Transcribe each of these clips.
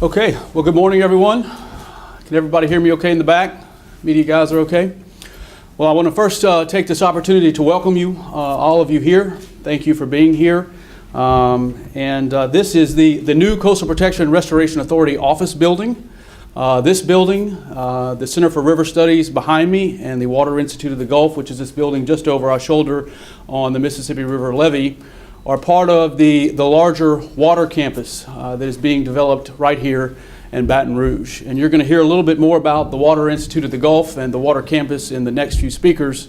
Okay, well, good morning, everyone. Can everybody hear me okay in the back? Media guys are okay? Well, I want to first take this opportunity to welcome you, all of you here. Thank you for being here. This is the new Coastal Protection and Restoration Authority office building. This building, the Center for River Studies behind me, and the Water Institute of the Gulf, which is this building just over our shoulder on the Mississippi River levee, are part of the larger water campus that is being developed right here in Baton Rouge. And you're going to hear a little bit more about the Water Institute of the Gulf and the water campus in the next few speakers.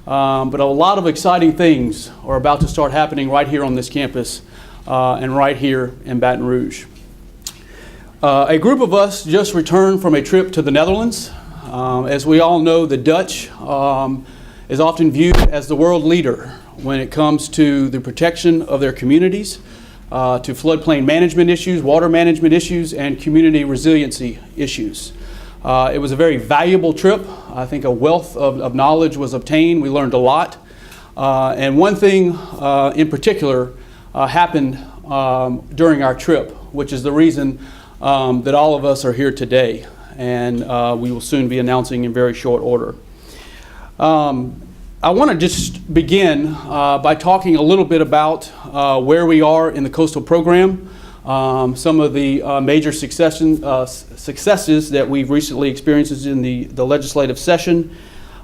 But a lot of exciting things are about to start happening right here on this campus and right here in Baton Rouge. A group of us just returned from a trip to the Netherlands. As we all know, the Dutch is often viewed as the world leader when it comes to the protection of their communities, to floodplain management issues, water management issues, and community resiliency issues. It was a very valuable trip. I think a wealth of knowledge was obtained. We learned a lot. And one thing in particular happened during our trip, which is the reason that all of us are here today. And we will soon be announcing in very short order. I want to just begin by talking a little bit about where we are in the coastal program, some of the major successes that we've recently experienced in the legislative session,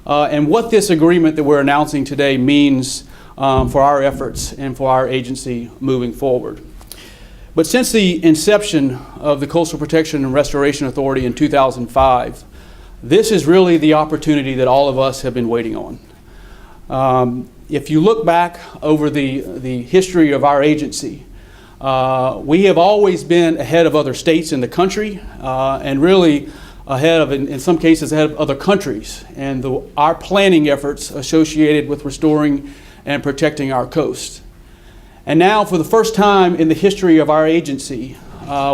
and what this agreement that we're announcing today means for our efforts and for our agency moving forward. But since the inception of the Coastal Protection and Restoration Authority in 2005, this is really the opportunity that all of us have been waiting on. If you look back over the history of our agency, we have always been ahead of other states in the country, and really ahead of, in some cases, ahead of other countries, and our planning efforts associated with restoring and protecting our coast. And now, for the first time in the history of our agency,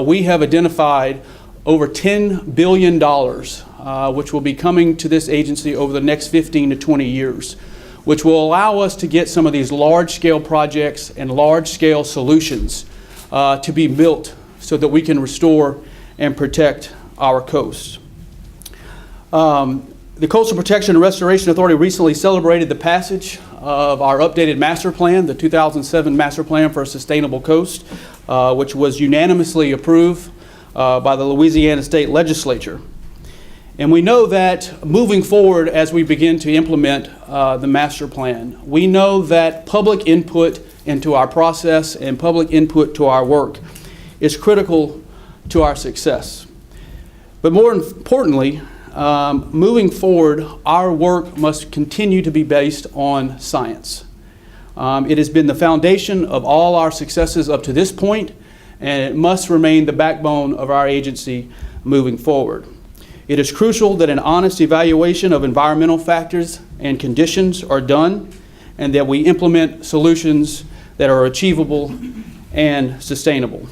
we have identified over $10 billion, which will be coming to this agency over the next 15 to 20 years. Which will allow us to get some of these large-scale projects and large-scale solutions to be built so that we can restore and protect our coast. The Coastal Protection and Restoration Authority recently celebrated the passage of our updated master plan, the 2007 Master Plan for a Sustainable Coast, which was unanimously approved by the Louisiana State Legislature. And we know that moving forward as we begin to implement the master plan, we know that public input into our process and public input to our work is critical to our success. But more importantly, moving forward, our work must continue to be based on science. It has been the foundation of all our successes up to this point, and it must remain the backbone of our agency moving forward. It is crucial that an honest evaluation of environmental factors and conditions are done, and that we implement solutions that are achievable and sustainable.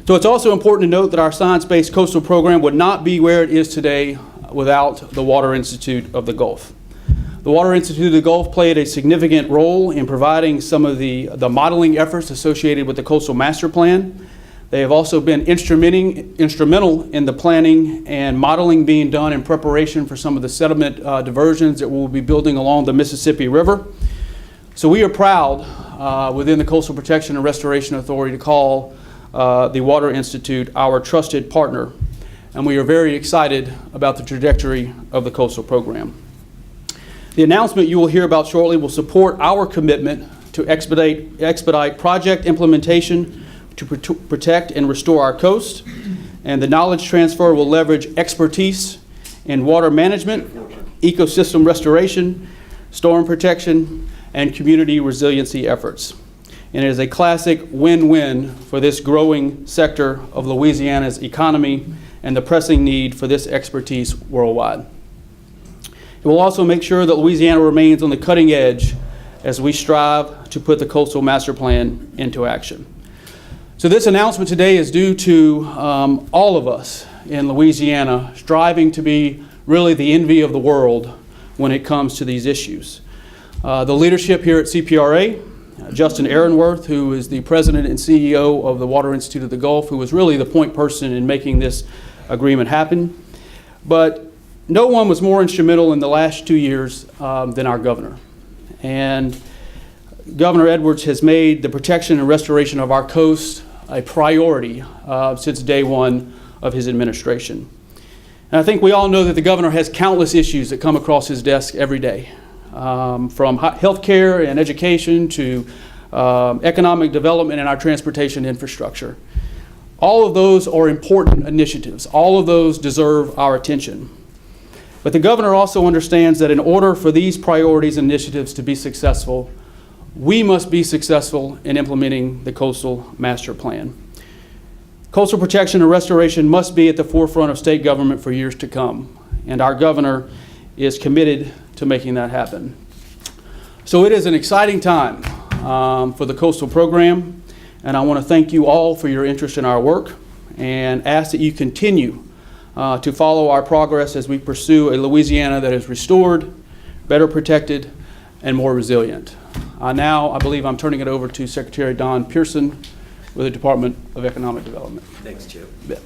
So it's also important to note that our science-based coastal program would not be where it is today without the Water Institute of the Gulf. The Water Institute of the Gulf played a significant role in providing some of the modeling efforts associated with the Coastal Master Plan. They have also been instrumental in the planning and modeling being done in preparation for some of the sediment diversions that we'll be building along the Mississippi River. So we are proud within the Coastal Protection and Restoration Authority to call the Water Institute our trusted partner, and we are very excited about the trajectory of the coastal program. The announcement you will hear about shortly will support our commitment to expedite project implementation to protect and restore our coast, and the knowledge transfer will leverage expertise in water management, ecosystem restoration, storm protection, and community resiliency efforts. And it is a classic win-win for this growing sector of Louisiana's economy and the pressing need for this expertise worldwide. It will also make sure that Louisiana remains on the cutting edge as we strive to put the Coastal Master Plan into action. So this announcement today is due to all of us in Louisiana striving to be really the envy of the world when it comes to these issues. The leadership here at CPRA, Justin Aaronworth, who is the president and CEO of the Water Institute of the Gulf, who was really the point person in making this agreement happen. But no one was more instrumental in the last 2 years than our governor. And Governor Edwards has made the protection and restoration of our coast a priority since day one of his administration. And I think we all know that the governor has countless issues that come across his desk every day, from health care and education to economic development and our transportation infrastructure. All of those are important initiatives. All of those deserve our attention. But the governor also understands that in order for these priorities and initiatives to be successful, we must be successful in implementing the Coastal Master Plan. Coastal protection and restoration must be at the forefront of state government for years to come, and our governor is committed to making that happen. So it is an exciting time for the coastal program, and I want to thank you all for your interest in our work and ask that you continue to follow our progress as we pursue a Louisiana that is restored, better protected, and more resilient. Now, I believe I'm turning it over to Secretary Don Pearson with the Department of Economic Development. Thanks, Chip. Yeah.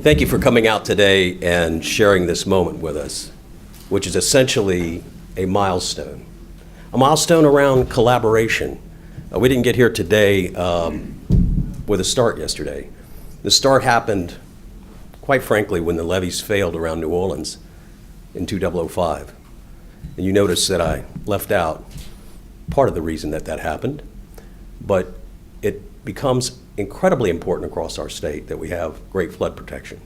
Thank you for coming out today and sharing this moment with us, which is essentially a milestone around collaboration. We didn't get here today with a start yesterday. The start happened, quite frankly, when the levees failed around New Orleans in 2005. And you notice that I left out part of the reason that happened, but it becomes incredibly important across our state that we have great flood protection.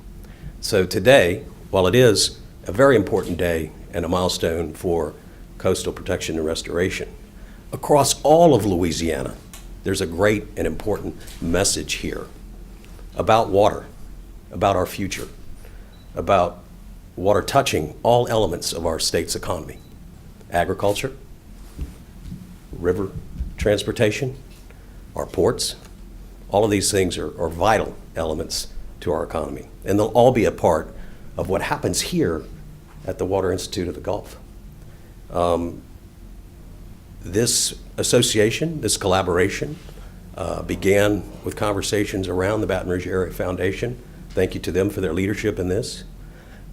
So today, while it is a very important day and a milestone for coastal protection and restoration, across all of Louisiana, there's a great and important message here about water, about our future, about water touching all elements of our state's economy: agriculture, river transportation, our ports. All of these things are vital elements to our economy, and they'll all be a part of what happens here at the Water Institute of the Gulf. This association, this collaboration, began with conversations around the Baton Rouge Area Foundation. Thank you to them for their leadership in this.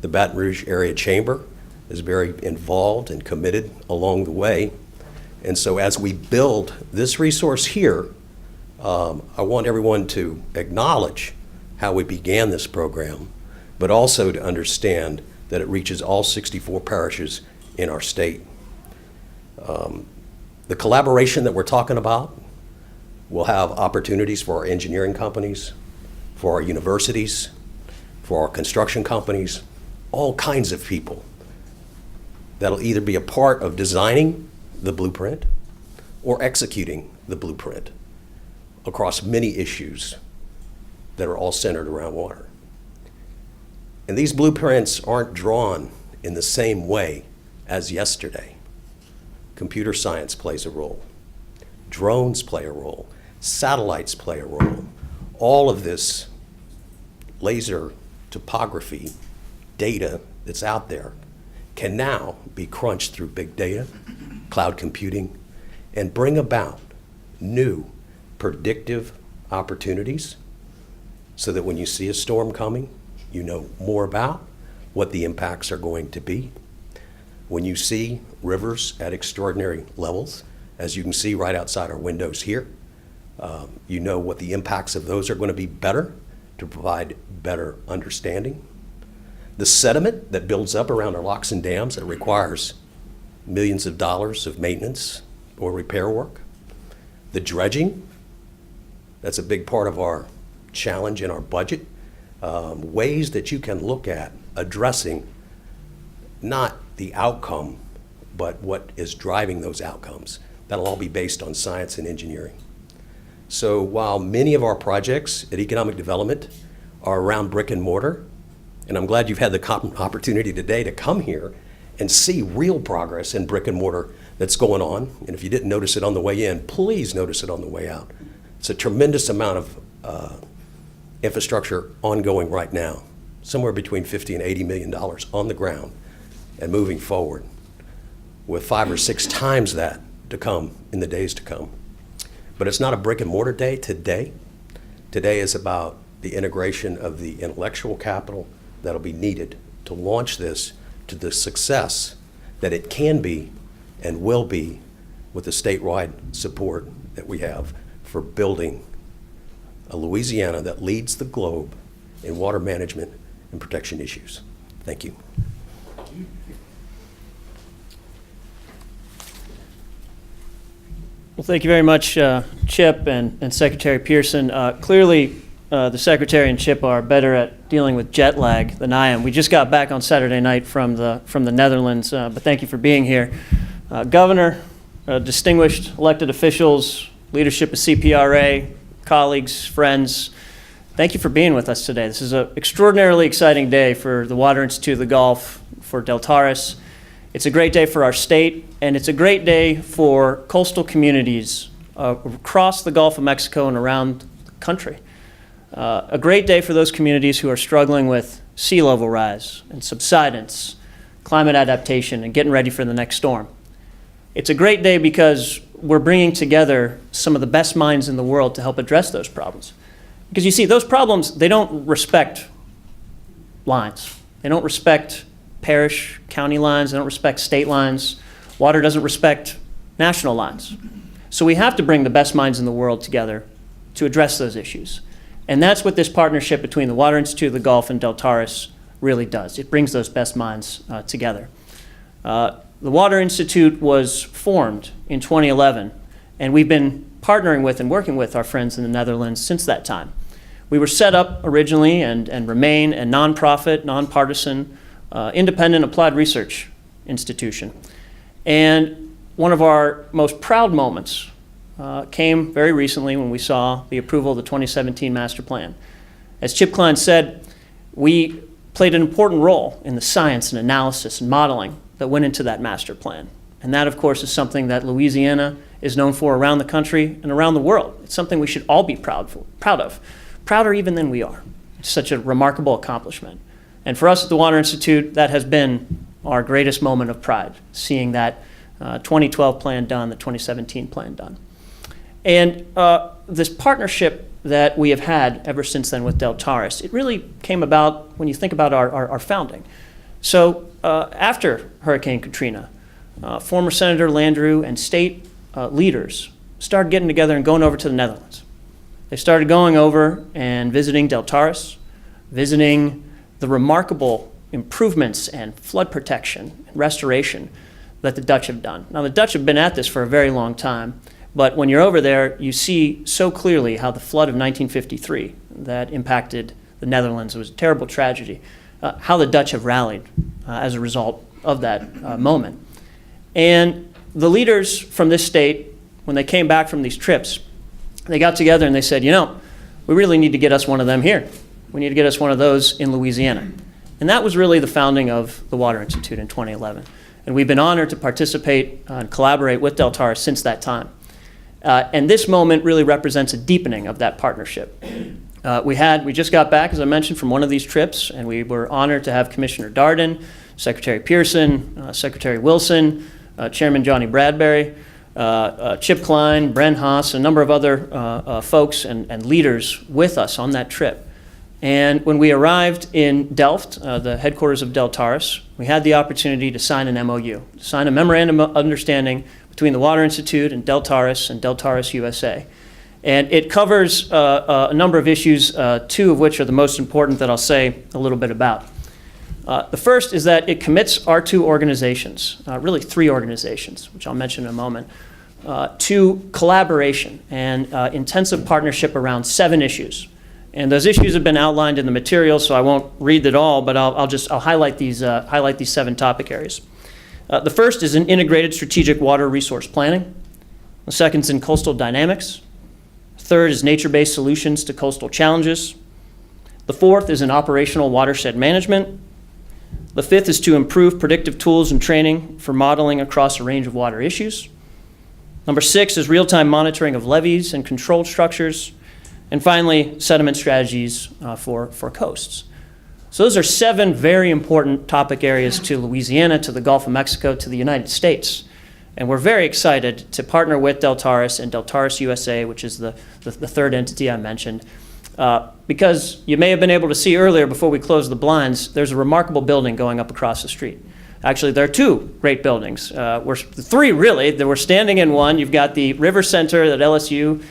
The Baton Rouge Area Chamber is very involved and committed along the way. And so as we build this resource here, I want everyone to acknowledge how we began this program, but also to understand that it reaches all 64 parishes in our state. The collaboration that we're talking about will have opportunities for our engineering companies, for our universities, for our construction companies, all kinds of people that'll either be a part of designing the blueprint or executing the blueprint across many issues that are all centered around water. And these blueprints aren't drawn in the same way as yesterday. Computer science plays a role. Drones play a role. Satellites play a role. All of this laser topography data that's out there can now be crunched through big data, cloud computing, and bring about new predictive opportunities so that when you see a storm coming, you know more about what the impacts are going to be. When you see rivers at extraordinary levels, as you can see right outside our windows here, you know what the impacts of those are going to be better to provide better understanding. The sediment that builds up around our locks and dams that requires millions of dollars of maintenance or repair work. The dredging, that's a big part of our challenge in our budget. Ways that you can look at addressing not the outcome, but what is driving those outcomes. That'll all be based on science and engineering. So while many of our projects at economic development are around brick and mortar, and I'm glad you've had the opportunity today to come here and see real progress in brick and mortar that's going on. And if you didn't notice it on the way in, please notice it on the way out. It's a tremendous amount of infrastructure ongoing right now, somewhere between $50 and $80 million on the ground and moving forward, with 5 or 6 times that to come in the days to come. But it's not a brick and mortar day today. Today is about the integration of the intellectual capital that'll be needed to launch this to the success that it can be and will be with the statewide support that we have for building a Louisiana that leads the globe in water management and protection issues. Thank you. Well, thank you very much, Chip and Secretary Pearson. Clearly, the Secretary and Chip are better at dealing with jet lag than I am. We just got back on Saturday night from the Netherlands, but thank you for being here. Governor, distinguished elected officials, leadership of CPRA, colleagues, friends, thank you for being with us today. This is an extraordinarily exciting day for the Water Institute of the Gulf, for Deltares. It's a great day for our state, and it's a great day for coastal communities across the Gulf of Mexico and around the country. A great day for those communities who are struggling with sea level rise and subsidence, climate adaptation, and getting ready for the next storm. It's a great day because we're bringing together some of the best minds in the world to help address those problems. Because you see, those problems, they don't respect lines. They don't respect parish, county lines. They don't respect state lines. Water doesn't respect national lines. So we have to bring the best minds in the world together to address those issues. And that's what this partnership between the Water Institute of the Gulf and Deltares really does. It brings those best minds together. The Water Institute was formed in 2011, and we've been partnering with and working with our friends in the Netherlands since that time. We were set up originally and remain a nonprofit, nonpartisan, independent applied research institution. And one of our most proud moments came very recently when we saw the approval of the 2017 master plan. As Chip Klein said, we played an important role in the science and analysis and modeling that went into that master plan. And that, of course, is something that Louisiana is known for around the country and around the world. It's something we should all be proud of, prouder even than we are. It's such a remarkable accomplishment. And for us at the Water Institute, that has been our greatest moment of pride, seeing that 2012 plan done, the 2017 plan done. And this partnership that we have had ever since then with Deltares, it really came about when you think about our founding. So after Hurricane Katrina, former Senator Landrieu and state leaders started getting together and going over to the Netherlands. They started going over and visiting Deltares, visiting the remarkable improvements and flood protection and restoration that the Dutch have done. Now, the Dutch have been at this for a very long time, but when you're over there, you see so clearly how the flood of 1953 that impacted the Netherlands was a terrible tragedy, how the Dutch have rallied as a result of that moment. And the leaders from this state, when they came back from these trips, they got together and they said, you know, we really need to get us one of them here. We need to get us one of those in Louisiana. And that was really the founding of the Water Institute in 2011. And we've been honored to participate and collaborate with Deltares since that time. And this moment really represents a deepening of that partnership. We just got back, as I mentioned, from one of these trips, and we were honored to have Commissioner Darden, Secretary Pearson, Secretary Wilson, Chairman Johnny Bradbury, Chip Klein, Bren Haas, a number of other folks and leaders with us on that trip. And when we arrived in Delft, the headquarters of Deltares, we had the opportunity to sign an MOU, to sign a memorandum of understanding between the Water Institute and Deltares USA. And it covers a number of issues, two of which are the most important that I'll say a little bit about. The first is that it commits our two organizations, really three organizations, which I'll mention in a moment, to collaboration and intensive partnership around 7 issues. And those issues have been outlined in the material, so I won't read it all, but I'll highlight these 7 topic areas. The first is in integrated strategic water resource planning. The second is in coastal dynamics. Third is nature-based solutions to coastal challenges. The fourth is in operational watershed management. The fifth is to improve predictive tools and training for modeling across a range of water issues. Number 6 is real-time monitoring of levees and controlled structures. And finally, sediment strategies for coasts. So those are 7 very important topic areas to Louisiana, to the Gulf of Mexico, to the United States. And we're very excited to partner with Deltaris and Deltaris USA, which is the third entity I mentioned. Because you may have been able to see earlier before we closed the blinds, there's a remarkable building going up across the street. Actually, there are two great buildings. Three, really. We're standing in one. You've got the River Center that LSU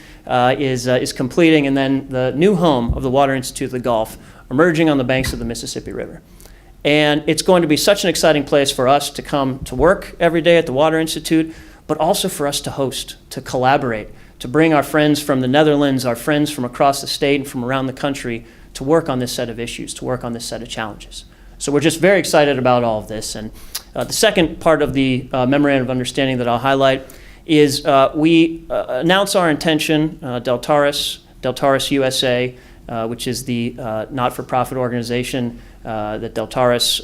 is completing, and then the new home of the Water Institute of the Gulf, emerging on the banks of the Mississippi River. And it's going to be such an exciting place for us to come to work every day at the Water Institute, but also for us to host, to collaborate, to bring our friends from the Netherlands, our friends from across the state and from around the country to work on this set of issues, to work on this set of challenges. So we're just very excited about all of this. And the second part of the Memorandum of Understanding that I'll highlight is we announce our intention, Deltaris USA, which is the not-for-profit organization that Deltaris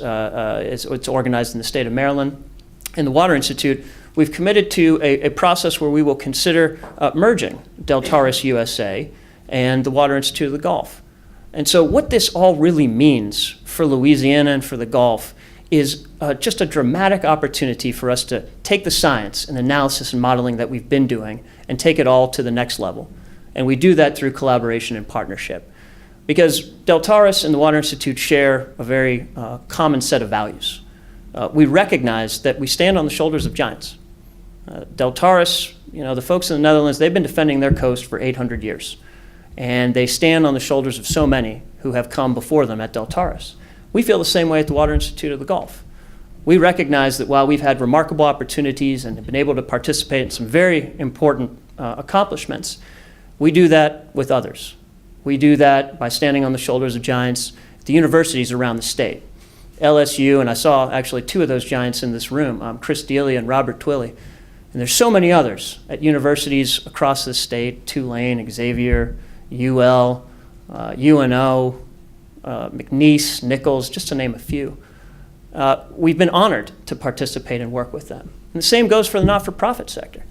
it's organized in the state of Maryland. In the Water Institute, we've committed to a process where we will consider merging Deltaris USA and the Water Institute of the Gulf. And so what this all really means for Louisiana and for the Gulf is just a dramatic opportunity for us to take the science and analysis and modeling that we've been doing and take it all to the next level. And we do that through collaboration and partnership. Because Deltaris and the Water Institute share a very common set of values. We recognize that we stand on the shoulders of giants. Deltaris, the folks in the Netherlands, they've been defending their coast for 800 years. And they stand on the shoulders of so many who have come before them at Deltaris. We feel the same way at the Water Institute of the Gulf. We recognize that while we've had remarkable opportunities and have been able to participate in some very important accomplishments, we do that with others. We do that by standing on the shoulders of giants at the universities around the state. LSU, and I saw actually two of those giants in this room, Chris Dealey and Robert Twilley. And there's so many others at universities across the state, Tulane, Xavier, UL, UNO, McNeese, Nichols, just to name a few. We've been honored to participate and work with them. And the same goes for the not-for-profit sector.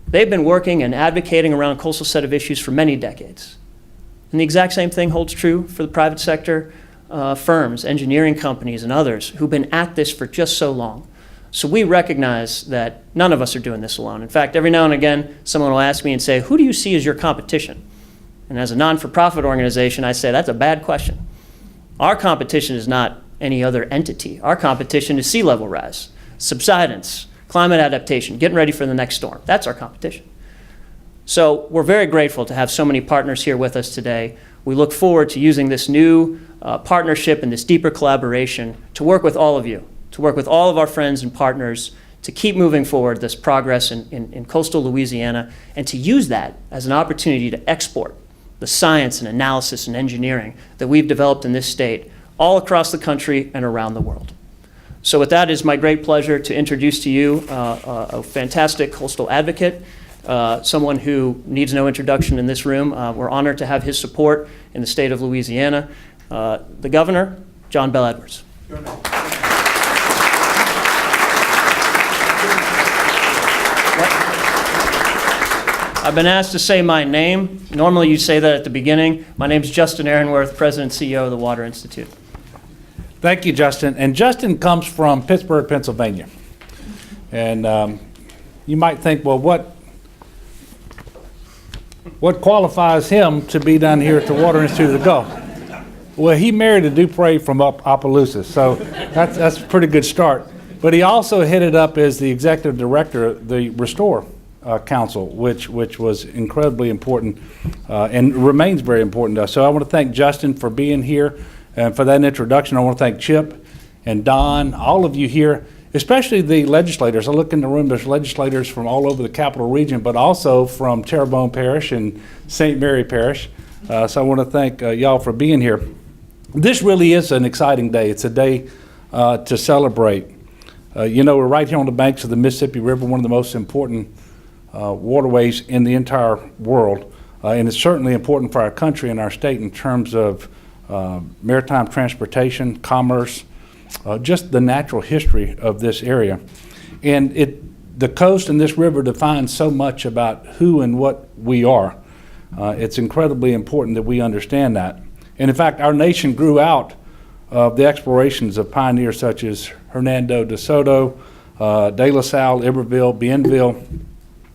They've been working and advocating around a coastal set of issues for many decades. And the exact same thing holds true for the private sector firms, engineering companies, and others who've been at this for just so long. So we recognize that none of us are doing this alone. In fact, every now and again, someone will ask me and say, who do you see as your competition? And as a non-for-profit organization, I say, that's a bad question. Our competition is not any other entity. Our competition is sea level rise, subsidence, climate adaptation, getting ready for the next storm. That's our competition. So we're very grateful to have so many partners here with us today. We look forward to using this new partnership and this deeper collaboration to work with all of you, to work with all of our friends and partners to keep moving forward this progress in coastal Louisiana, and to use that as an opportunity to export the science and analysis and engineering that we've developed in this state all across the country and around the world. So with that, it is my great pleasure to introduce to you a fantastic coastal advocate, someone who needs no introduction in this room. We're honored to have his support in the state of Louisiana. The Governor, John Bell Edwards. I've been asked to say my name. Normally you say that at the beginning. My name is Justin Aaronworth, President and CEO of the Water Institute. Thank you, Justin. And Justin comes from Pittsburgh, Pennsylvania. And you might think, well, what qualifies him to be down here at the Water Institute of the Gulf? Well, he married a Dupre from Opelousas, so that's a pretty good start. But he also headed up as the executive director of the Restore Council, which was incredibly important and remains very important to us. So I want to thank Justin for being here and for that introduction. I want to thank Chip and Don, all of you here, especially the legislators. I look in the room, there's legislators from all over the Capital Region, but also from Terrebonne Parish and St. Mary Parish. So I want to thank y'all for being here. This really is an exciting day. It's a day to celebrate. We're right here on the banks of the Mississippi River, one of the most important waterways in the entire world. And it's certainly important for our country and our state in terms of maritime transportation, commerce, just the natural history of this area. And the coast and this river defines so much about who and what we are. It's incredibly important that we understand that. And in fact, our nation grew out of the explorations of pioneers such as Hernando de Soto, De La Salle, Iberville, Bienville,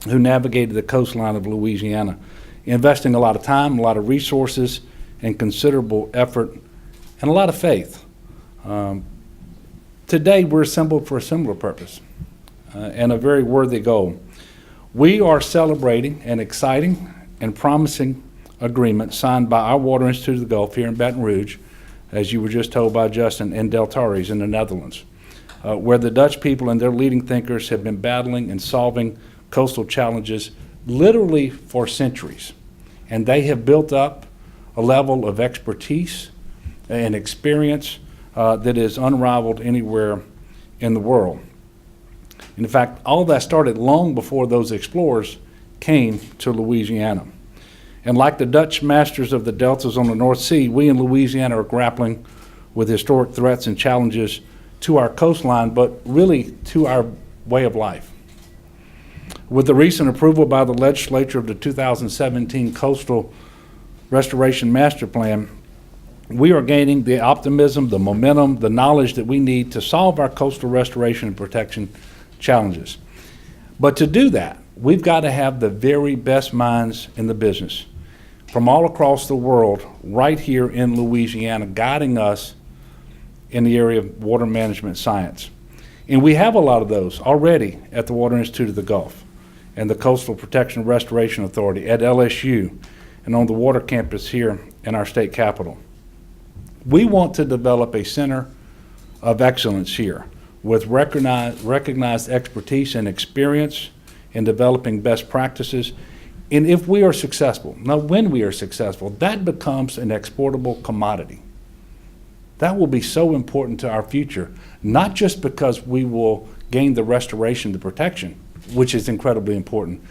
who navigated the coastline of Louisiana, investing a lot of time, a lot of resources, and considerable effort, and a lot of faith. Today, we're assembled for a similar purpose and a very worthy goal. We are celebrating an exciting and promising agreement signed by our Water Institute of the Gulf here in Baton Rouge, as you were just told by Justin, and Deltares in the Netherlands, where the Dutch people and their leading thinkers have been battling and solving coastal challenges literally for centuries. And they have built up a level of expertise and experience that is unrivaled anywhere in the world. In fact, all that started long before those explorers came to Louisiana. And like the Dutch masters of the deltas on the North Sea, we in Louisiana are grappling with historic threats and challenges to our coastline, but really to our way of life. With the recent approval by the legislature of the 2017 Coastal Restoration Master Plan, we are gaining the optimism, the momentum, the knowledge that we need to solve our coastal restoration and protection challenges. But to do that, we've got to have the very best minds in the business from all across the world right here in Louisiana guiding us in the area of water management science. And we have a lot of those already at the Water Institute of the Gulf and the Coastal Protection and Restoration Authority at LSU and on the Water Campus here in our state capital. We want to develop a center of excellence here with recognized expertise and experience in developing best practices. And if we are successful, now when we are successful, that becomes an exportable commodity. That will be so important to our future, not just because we will gain the restoration, the protection, which is incredibly important,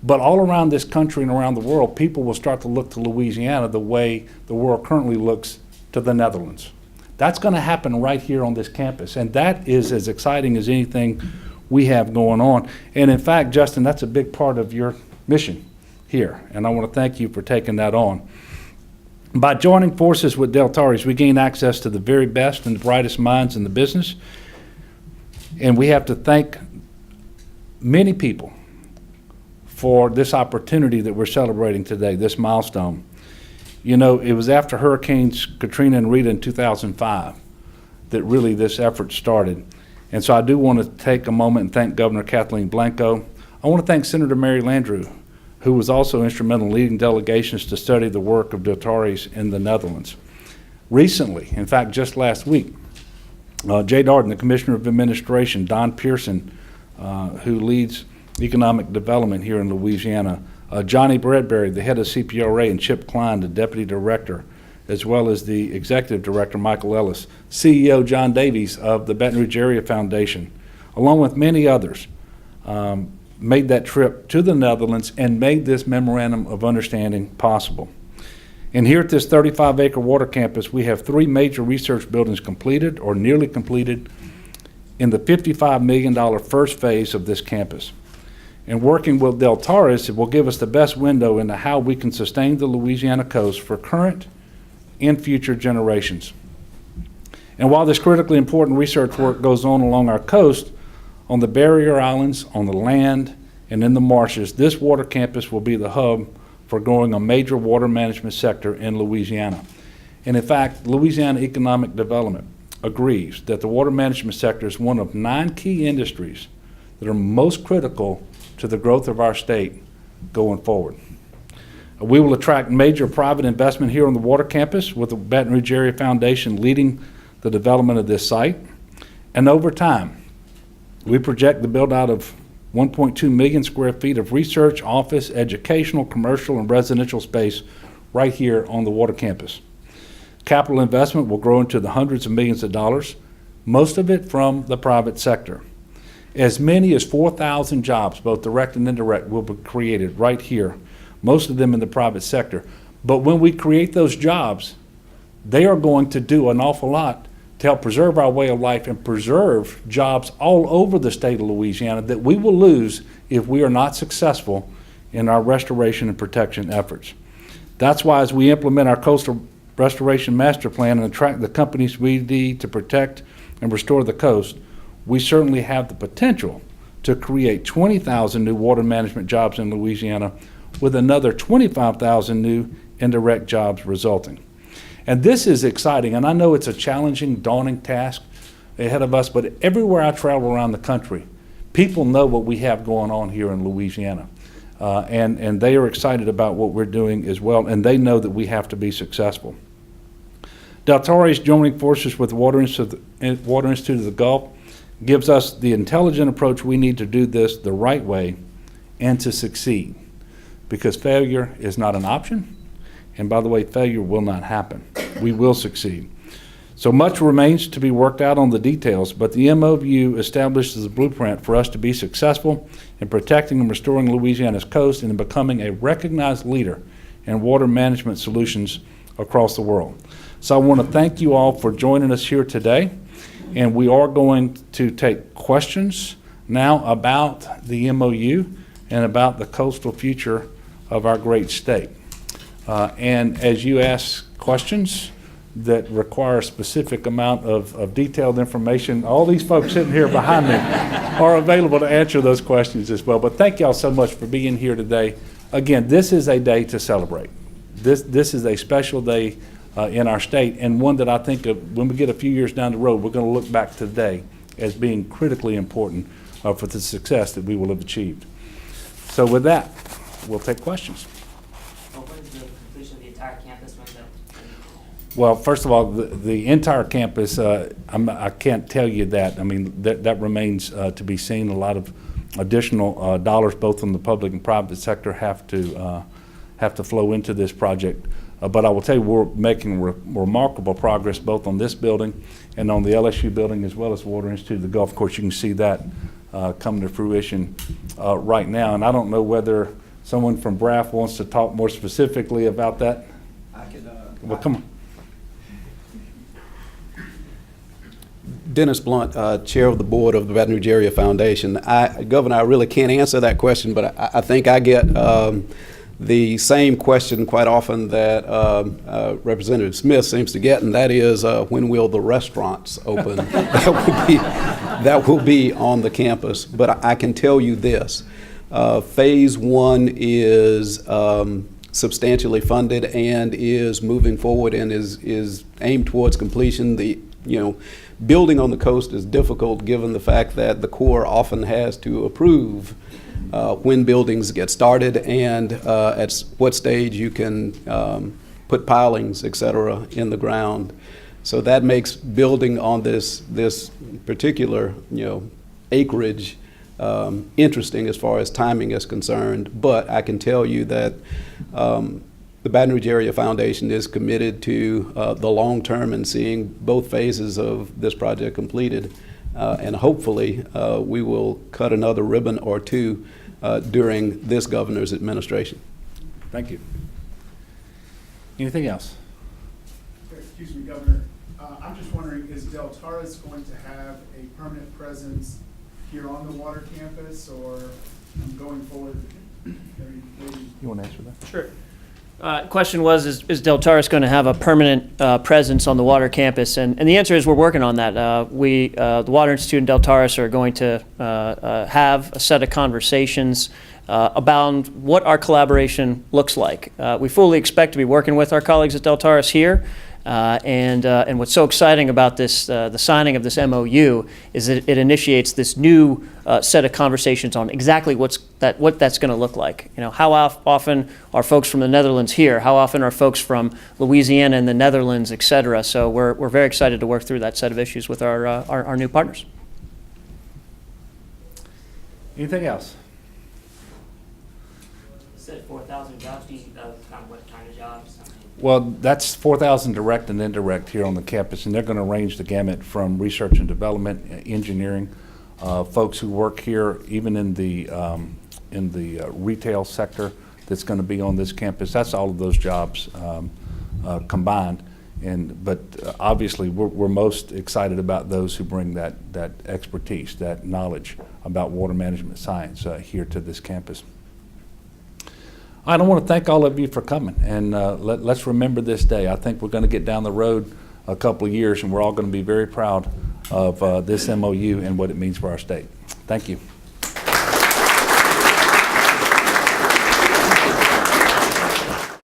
but all around this country and around the world, people will start to look to Louisiana the way the world currently looks to the Netherlands. That's going to happen right here on this campus, and that is as exciting as anything we have going on. And in fact, Justin, that's a big part of your mission here, and I want to thank you for taking that on. By joining forces with Deltares, we gain access to the very best and the brightest minds in the business, and we have to thank many people for this opportunity that we're celebrating today, this milestone. You know, it was after Hurricanes Katrina and Rita in 2005 that really this effort started. And so I do want to take a moment and thank Governor Kathleen Blanco. I want to thank Senator Mary Landrieu, who was also instrumental in leading delegations to study the work of Deltares in the Netherlands. Recently, in fact, just last week, Jay Darden, the Commissioner of Administration, Don Pearson, who leads economic development here in Louisiana, Johnny Bradbury, the head of CPRA, and Chip Klein, the Deputy Director, as well as the Executive Director, Michael Ellis, CEO John Davies of the Baton Rouge-area Foundation, along with many others, made that trip to the Netherlands and made this memorandum of understanding possible. And here at this 35-acre water campus, we have 3 major research buildings completed or nearly completed in the $55 million first phase of this campus. And working with Deltares, it will give us the best window into how we can sustain the Louisiana coast for current and future generations. And while this critically important research work goes on along our coast, on the barrier islands, on the land, and in the marshes, this water campus will be the hub for growing a major water management sector in Louisiana. And in fact, Louisiana Economic Development agrees that the water management sector is one of 9 key industries that are most critical to the growth of our state going forward. We will attract major private investment here on the water campus with the Baton Rouge-area Foundation leading the development of this site. And over time, we project the build out of 1.2 million square feet of research, office, educational, commercial, and residential space right here on the water campus. Capital investment will grow into the hundreds of millions of dollars, most of it from the private sector. As many as 4,000 jobs, both direct and indirect, will be created right here, most of them in the private sector. But when we create those jobs, they are going to do an awful lot to help preserve our way of life and preserve jobs all over the state of Louisiana that we will lose if we are not successful in our restoration and protection efforts. That's why as we implement our Coastal Restoration Master Plan and attract the companies we need to protect and restore the coast, we certainly have the potential to create 20,000 new water management jobs in Louisiana, with another 25,000 new indirect jobs resulting. And this is exciting, and I know it's a challenging, daunting task ahead of us, but everywhere I travel around the country, people know what we have going on here in Louisiana. And they are excited about what we're doing as well, and they know that we have to be successful. Deltara is joining forces with Water Institute of the Gulf, gives us the intelligent approach we need to do this the right way and to succeed, because failure is not an option, and by the way, failure will not happen. We will succeed. So much remains to be worked out on the details, but the MOU establishes the blueprint for us to be successful in protecting and restoring Louisiana's coast and in becoming a recognized leader in water management solutions across the world. So I want to thank you all for joining us here today, and we are going to take questions now about the MOU and about the coastal future of our great state. And as you ask questions that require a specific amount of detailed information, all these folks sitting here behind me are available to answer those questions as well. But thank y'all so much for being here today. Again, this is a day to celebrate. This is a special day in our state, and one that I think when we get a few years down the road, we're going to look back today as being critically important for the success that we will have achieved. So with that, we'll take questions. When's the completion of the entire campus? When's that? Well, first of all, the entire campus, I can't tell you that. I mean, that remains to be seen. A lot of additional dollars, both in the public and private sector, have to flow into this project. But I will tell you, we're making remarkable progress both on this building and on the LSU building, as well as the Water Institute of the Gulf. Of course, you can see that coming to fruition right now. And I don't know whether someone from BRAF wants to talk more specifically about that. I could. Well, come on. Dennis Blunt, Chair of the Board of the Baton Rouge Area Foundation. Governor, I really can't answer that question, but I think I get the same question quite often that Representative Smith seems to get, and that is, when will the restaurants open? that will be on the campus. But I can tell you this: Phase 1 is substantially funded and is moving forward and is aimed towards completion. Building on the coast is difficult given the fact that the Corps often has to approve when buildings get started and at what stage you can put pilings, et cetera, in the ground. So that makes building on this particular acreage interesting as far as timing is concerned. But I can tell you that the Baton Rouge Area Foundation is committed to the long term and seeing both phases of this project completed. And hopefully we will cut another ribbon or two during this governor's administration. Thank you. Anything else? Excuse me, Governor. I'm just wondering, is Deltara's going to have a permanent presence here on the water campus, or going forward? You want to answer that? Sure. Question was, is Deltaris going to have a permanent presence on the water campus? And the answer is we're working on that. The Water Institute and Deltaris are going to have a set of conversations about what our collaboration looks like. We fully expect to be working with our colleagues at Deltaris here. And what's so exciting about this, the signing of this MOU, is that it initiates this new set of conversations on exactly what that's going to look like. How often are folks from the Netherlands here? How often are folks from Louisiana and the Netherlands, et cetera? So we're very excited to work through that set of issues with our new partners. Anything else? You said 4,000 jobs. Do you know kind of what kind of jobs? Well, that's 4,000 direct and indirect here on the campus, and they're going to range the gamut from research and development, engineering, folks who work here, even in the retail sector that's going to be on this campus. That's all of those jobs combined. But obviously, we're most excited about those who bring that expertise, that knowledge about water management science here to this campus. I want to thank all of you for coming, and let's remember this day. I think we're going to get down the road a couple of years, and we're all going to be very proud of this MOU and what it means for our state. Thank you.